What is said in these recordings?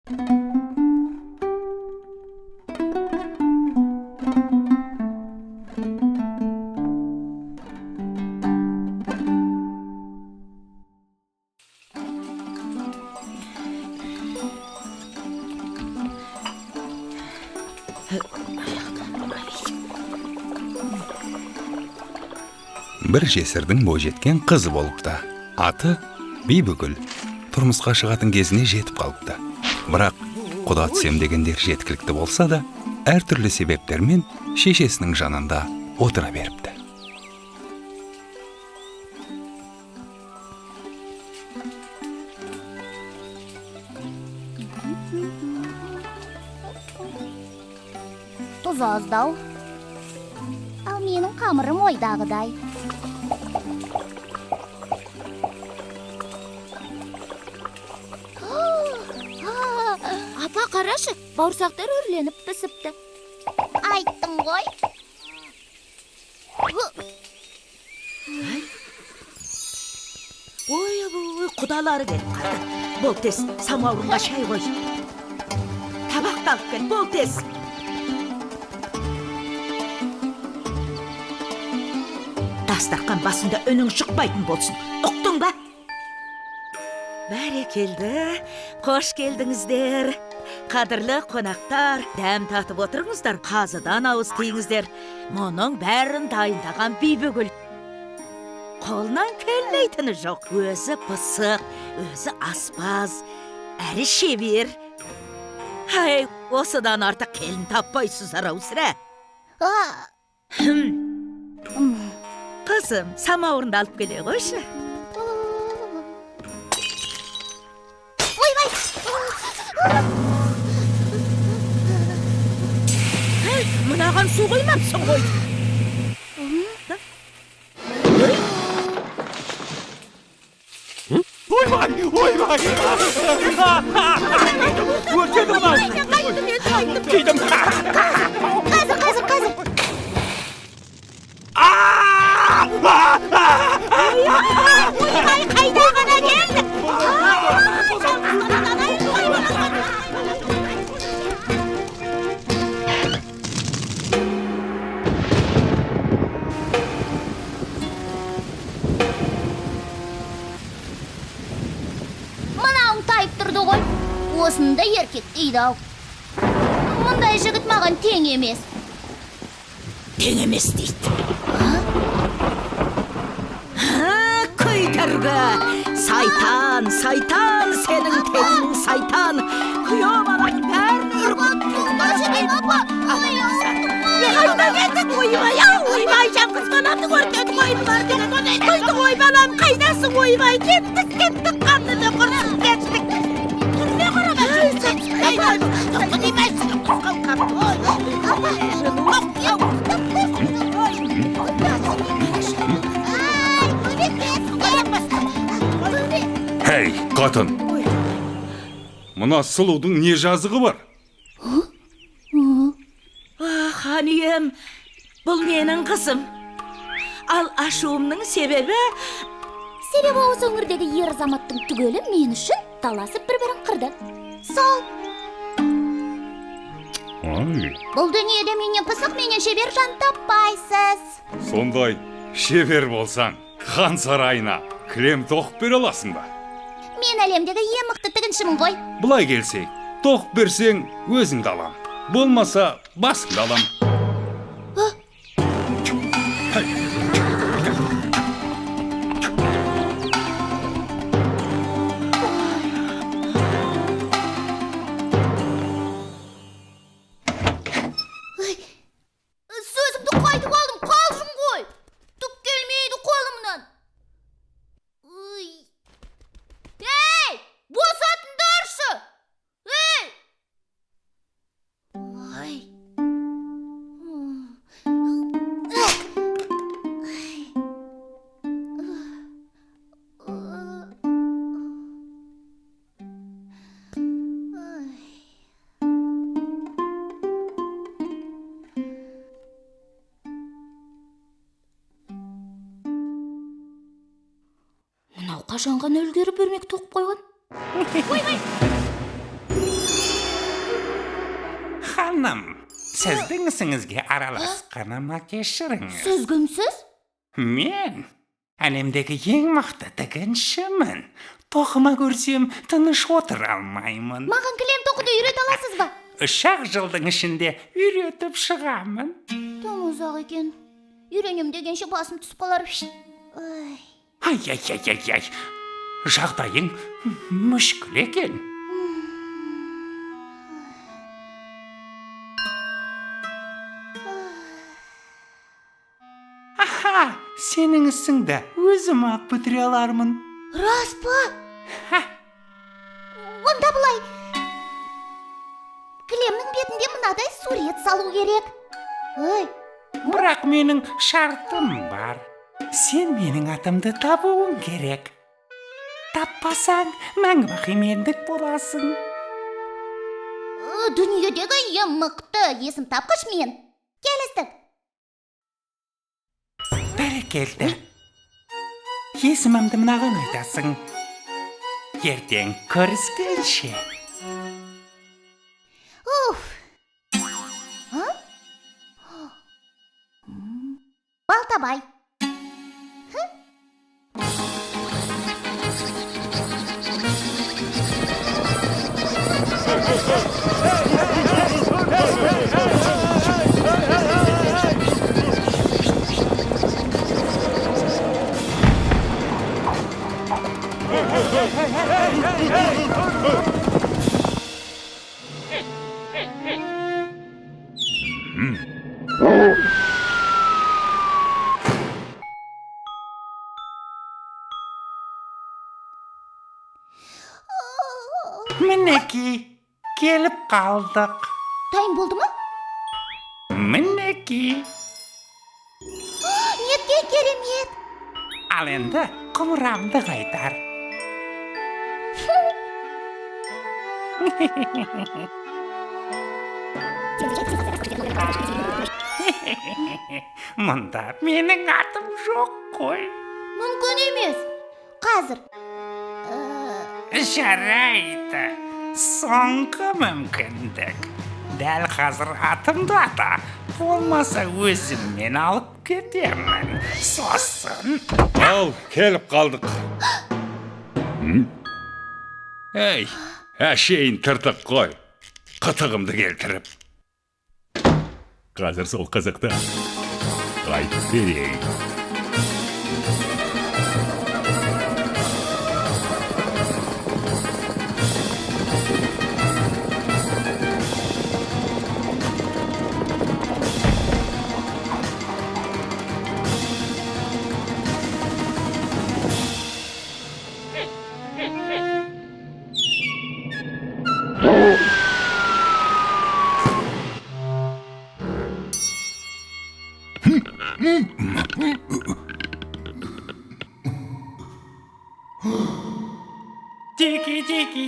Бір жесірдің бойжеткен қызы болыпты. Аты Бибигүл. Тұрмысқа шығатын кезіне жетіп қалыпты. Бірақ құда түсем дегендер жеткілікті болса да, әртүрлі себептермен шешесінің жанында отыра беріпті. Тұз аздау. Ал менің қамырым ойдағыдай. Апа, қарашы, бауырсақтар өрленіп пісіпті. Айттым ғой. Ой, құдалары келіп қалды. Бол тез, самаурынға шай қой. Табақты алып кел, бол тез. Дастархан басында үнің шықпайтын болсын. Ұқтың ба? Бәрекелді, қош келдіңіздер. Қадірлі қонақтар, дәм татып отырыңыздар, қазыдан ауыз тиіңіздер. Мұның бәрін дайындаған Бибигүл. Қолынан келмейтіні жоқ. Өзі пысық, өзі аспаз, әрі шебер. Ай, осыдан артық келін таппайсыздар ау сірә. Қызым, самаурынды алып келе қойшы. Мынаған су қоймапсың ғой. Ойбай! Өртеді мынау! Кейдім! Қазір! Ойбай, қайда ғана келді? Мынауың тайып тұрды ғой. Осында еркек дейді ау. Мұндай жігіт маған тең емес. Тең емес дейді. Көйтіргі! Сайтан, сенің тегің сайтан. Күйеу баланың бәрін үргіп Қайда кеттің, ойбай, жаңғыз баламды көртеді, ойбай, қойды, ой балам, қайдасың, ойбай, кеттік, қандыны құрсын, кеттік. Күнде қарама, тұқы демайсың, құсқал Хей, қатын! Мұна сұлудың не жазығы бар? Ханием, бұл менің қызым. Ал ашуымның себебі... Себебі осы өңірдегі ер азаматтың түгелі мен үшін таласып бір-бірін қырды. Сол. Бұл дүниеде менен пысық, менен шебер жан таппайсыз. Сондай шебер болсаң, хан сарайына кілем тоқып бере аласың ба? Мен әлемдегі ең мықты тігіншімін ғой. Бұлай келсек, тоқып берсең өзіңді алам. Болмаса басыңды алам. Сөзімді қайтып алдым, қалжың ғой. Түк келмейді қолымнан. Ей, босатыңдаршы. Ей! Мынау қашанға нөлгері бермек тоқып қойған? Ойбай! ханым, сіздің ісіңізге араласқаныма кешіріңіз. Сіз кімсіз? Мен әлемдегі ең мықты тігіншімін. Тоқыма көрсем тыныш отыра алмаймын. Маған кілем тоқуды үйрете аласыз ба? 3 жылдың ішінде үйретіп шығамын. Тым ұзақ екен. Үйренем дегенше басым түсіп қалар. Ай. Жағдайың мүшкіл екен. Аха, сенің ісіңді өзім-ақ бітіре алармын. Рас па? Онда бұлай. Кілемнің бетінде мынадай сурет салу керек. Бірақ менің шартым бар. Сен менің атымды табуың керек. Таппасаң, мәңгі-бақи мендік боласың. Дүниедегі ең мықты есім тапқыш мен. Келістік. Бәрекелді. Есімімді мынаған айтасың. Ертең көріскенше. Балтабай. Мінеки, келіп қалдық. Дайын болды ма? Мінеки. Нетке керемет. Ал енді құмырамды қайтар. Мұнда менің атым жоқ қой. Мүмкін емес. Қазір. Жарайды. Соңғы мүмкіндік. Дәл қазір атымды ата. Болмаса өзіммен алып кетемін. Сосын. Ал, келіп қалдық. Ей, әшейін тыртық қой. Қытығымды келтіріп. Қазір сол қызықты айтып берейін.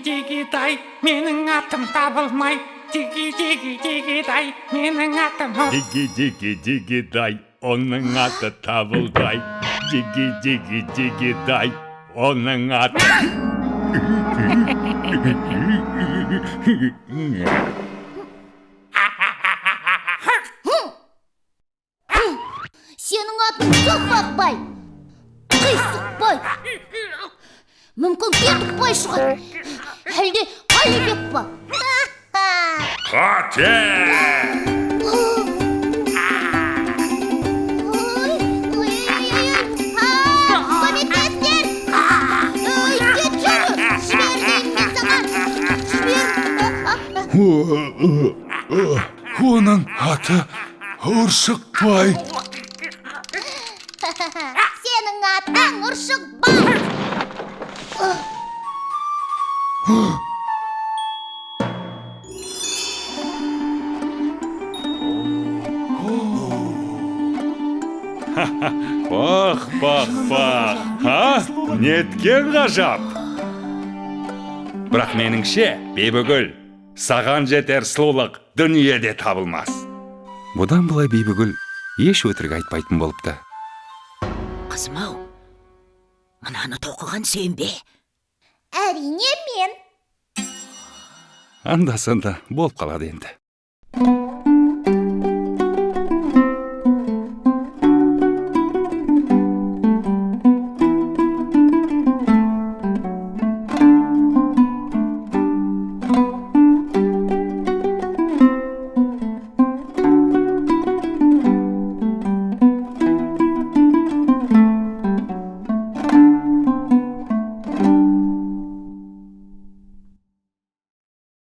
Тики тай, менің атым табылмай. Тики тай, менің атым. Тики тай, оның аты табылдай. Тики тай, оның аты. Сенің атын Соқпақбай. Қисықбай. Мүмкін Кетікбай шығар. Әлде Қалибек па? Қате! Көмектесіңдер! Кет жүрі! Жібердіңдер саған! Жібер! Оның аты Ұршықбай. Сенің атың Ұршықбай! Бақ, неткен ғажап. Бірақ меніңше, Бибигүл, саған жетер сұлулық дүниеде табылмас. Бұдан былай Бибигүл еш өтірік айтпайтын болыпты. Қызым-ау, мынаны тоқыған сен бе? Әрине мен. Анда-санда болып қалады енді.